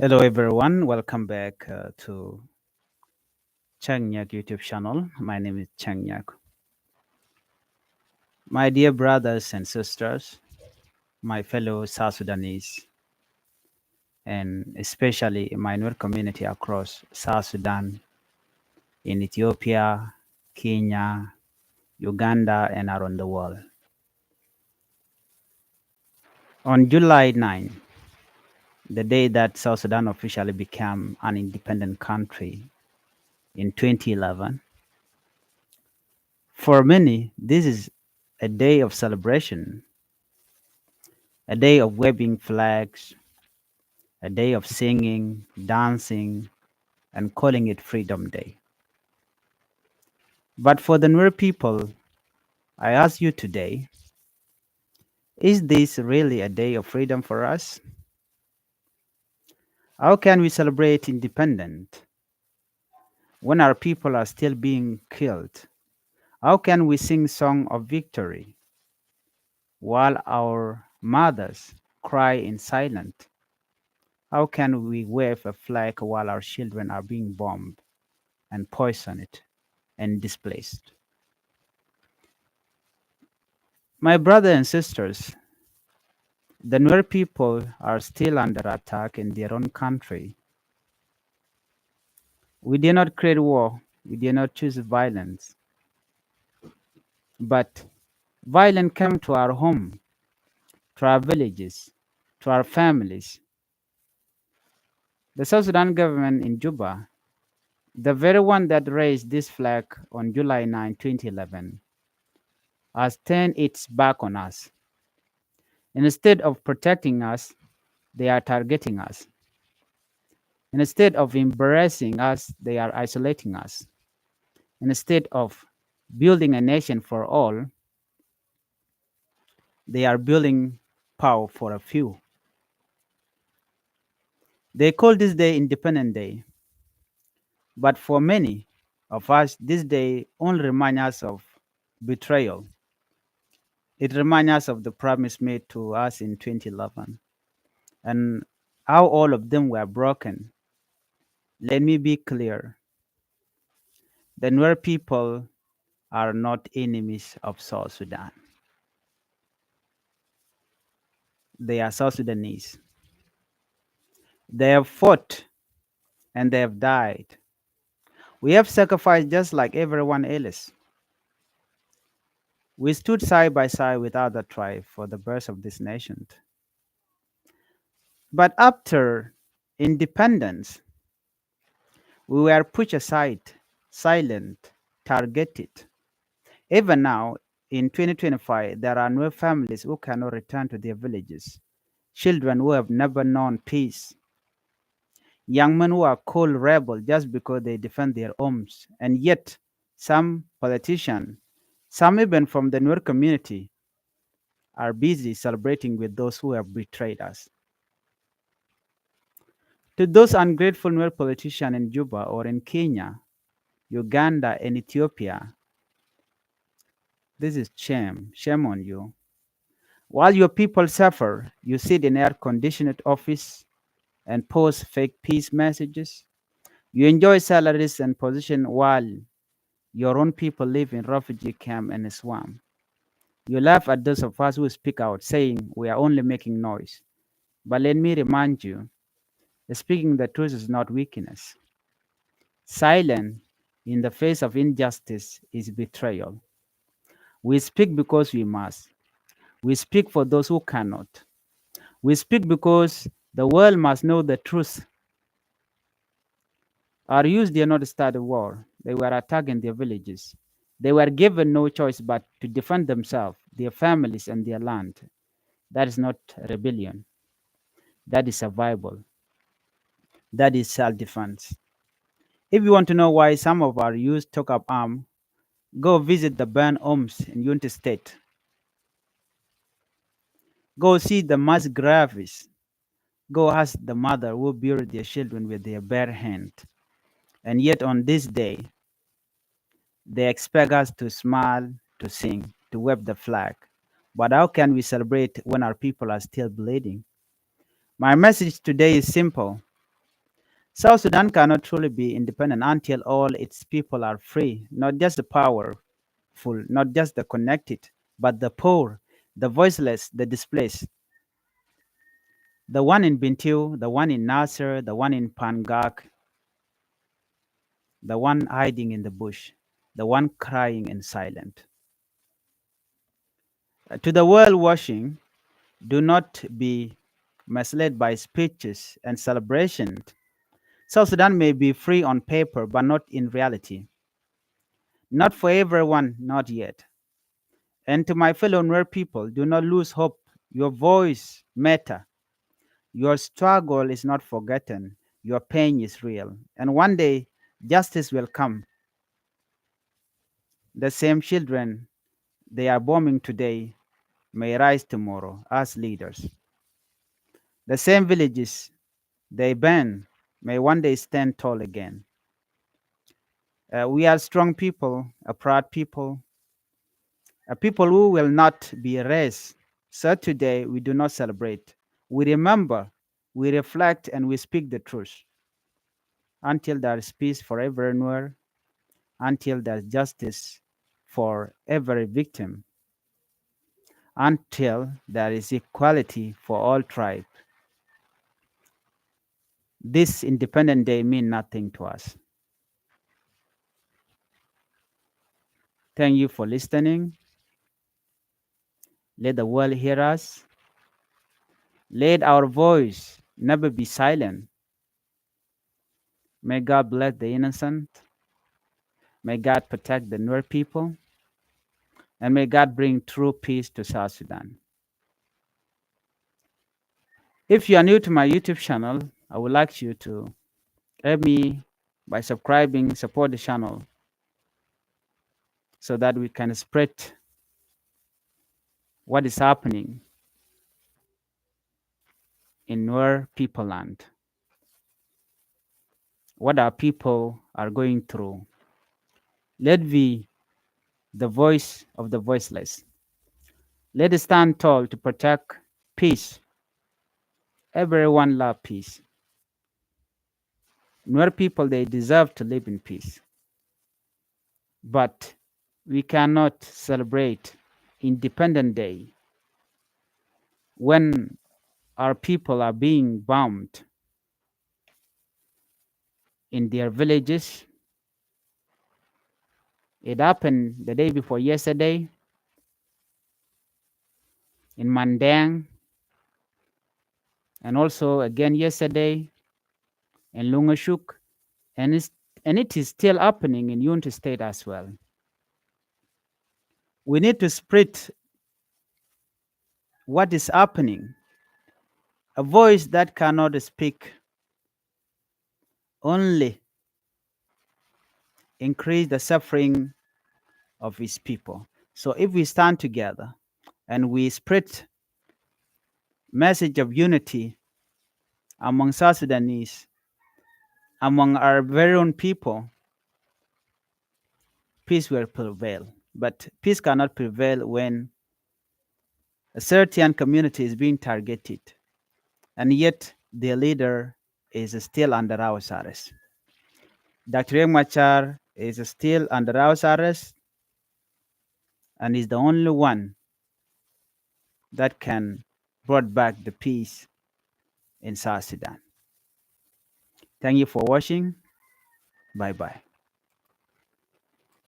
Hello everyone, welcome back to Nyak YouTube channel. My name is Nyak. My dear brothers and sisters, my fellow South Sudanese, and especially my Nuer community across South Sudan, in Ethiopia, Kenya, Uganda, and around the world. On July 9, the day that South Sudan officially became an independent country in 2011, for many, this is a day of celebration, a day of waving flags, a day of singing, dancing, and calling it Freedom Day. But for the Nuer people, I ask you today, is this really a day of freedom for us? How can we celebrate independence when our people are still being killed? How can we sing song of victory while our mothers cry in silence? How can we wave a flag while our children are being bombed and poisoned and displaced? My brothers and sisters, the Nuer people are still under attack in their own country. We did not create war. We did not choose violence. But violence came to our home, to our villages, to our families. The South Sudan government in Juba, the very one that raised this flag on July 9, 2011, has turned its back on us. Instead of protecting us, they are targeting us. Instead of embracing us, they are isolating us. Instead of building a nation for all, they are building power for a few. They call this day Independent Day, but for many of us, this day only reminds us of betrayal. It reminds us of the promise made to us in 2011 and how all of them were broken. Let me be clear. The Nuer people are not enemies of South Sudan. They are South Sudanese. They have fought and they have died. We have sacrificed just like everyone else. We stood side by side with other tribes for the birth of this nation. But after independence, we were pushed aside, silent, targeted. Even now, in 2025, there are no families who cannot return to their villages, children who have never known peace, young men who are called rebels just because they defend their homes, and yet some politicians, some even from the Nuer community, are busy celebrating with those who have betrayed us. To those ungrateful Nuer politicians in Juba or in Kenya, Uganda, and Ethiopia, this is shame. Shame on you. While your people suffer, you sit in air-conditioned office and post fake peace messages. You enjoy salaries and position while your own people live in refugee camp and a swamp. You laugh at those of us who speak out, saying we are only making noise. But let me remind you, speaking the truth is not weakness. Silence in the face of injustice is betrayal. We speak because we must. We speak for those who cannot. We speak because the world must know the truth. Our youth did not start a war. They were attacking their villages. They were given no choice but to defend themselves, their families, and their land. That is not rebellion. That is survival. That is self-defense. If you want to know why some of our youth took up arms, go visit the burned homes in Unity State. Go see the mass graves. Go ask the mother who buried their children with their bare hand. And yet on this day, they expect us to smile, to sing, to wave the flag. But how can we celebrate when our people are still bleeding? My message today is simple. South Sudan cannot truly be independent until all its people are free, not just the powerful, not just the connected, but the poor, the voiceless, the displaced. The one in Bintiu, the one in Nasser, the one in Pangak, the one hiding in the bush, the one crying in silence. To the world watching, do not be misled by speeches and celebrations. South Sudan may be free on paper, but not in reality. Not for everyone, not yet. And to my fellow Nuer people, do not lose hope. Your voice matter. Your struggle is not forgotten. Your pain is real. And one day, justice will come. The same children they are bombing today may rise tomorrow as leaders. The same villages they burn may one day stand tall again. We are strong people, a proud people, a people who will not be erased. So today we do not celebrate. We remember, we reflect, and we speak the truth until there is peace for everywhere, until there is justice for every victim, until there is equality for all tribes. This Independent Day means nothing to us. Thank you for listening. Let the world hear us. Let our voice never be silent. May God bless the innocent. May God protect the Nuer people. And may God bring true peace to South Sudan. If you are new to my YouTube channel, I would like you to help me by subscribing, support the channel so that we can spread what is happening in Nuer people land, what our people are going through. Let be the voice of the voiceless. Let us stand tall to protect peace. Everyone loves peace. Nuer people, they deserve to live in peace. But we cannot celebrate Independence Day when our people are being bombed in their villages. It happened the day before yesterday in Mandang, and also again yesterday in Lungashuk, and it is still happening in Unity State as well. We need to spread what is happening. A voice that cannot speak only increase the suffering of his people. So if we stand together and we spread message of unity among South Sudanese, among our very own people, peace will prevail. But peace cannot prevail when a certain community is being targeted, and yet their leader is still under house arrest. Dr. Riek Machar is still under house arrest and is the only one that can bring back the peace in South Sudan. Thank you for watching. Bye-bye.